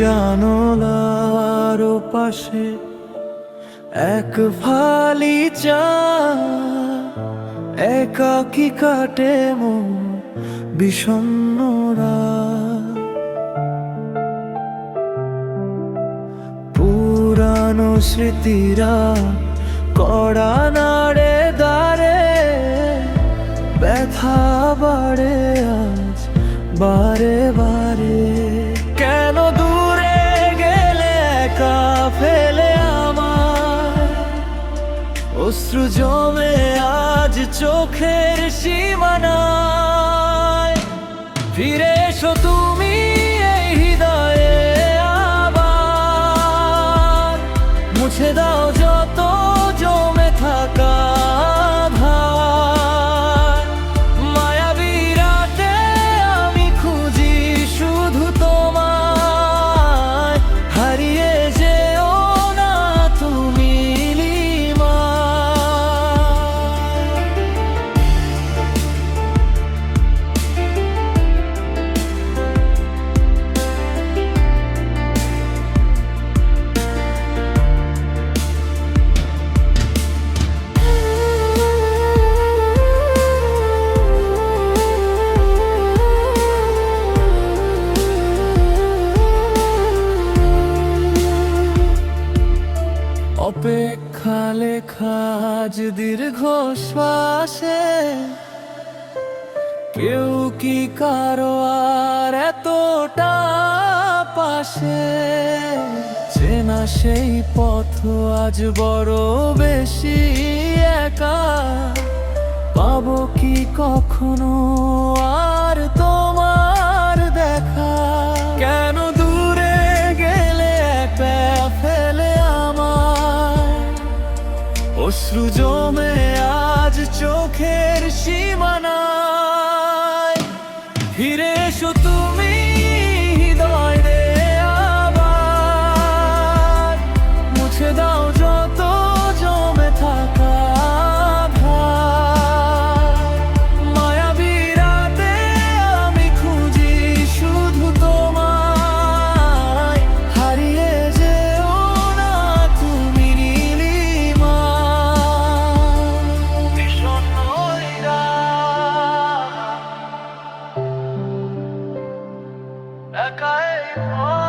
জানলার পাশে এক ফালি চা, একাকী কাটে মন বিষণ্ণ রাত। পুরানো স্মৃতিরা কড়া নাড়ে দাঁড়ে, ব্যথা বাড়ে আজ বারে বারে। কেন দূরে গেলে একা ফেলে আমার, অশ্রু জমে আজ চোখের সীমানায়। ফিরে এসো তুমি এই হৃদয়ে আবার, মুছে দাও যত জমে থাকা ভার। মায়াবী রাতে আমি খুঁজি শুধু তোমায়, হারিয়ে যেও না তুমি নীলিমায়। অপেক্ষা লেখা আজ দীর্ঘ শ্বাসে, কেউ কি কারো আর এতটা পাশে। চেনা সেই পথ আজ বড় বেশি একা, পাবো কি কখনো আর তোমার দেখা। কেন দূরে গেলে একা ফেলে আমার, অশ্রু জমে আজ চোখের সীমানায়। ফিরে এসো তুমি হৃদয়ে আবার, মুছে দাও যত জমে থাকা ভার। মায়াবী রাতে আমি খুঁজি শুধু তোমায়, হারিয়ে যেও না তুমি নীলিমায়। বিষণ্ণ এই রাত, একা এই ভয়।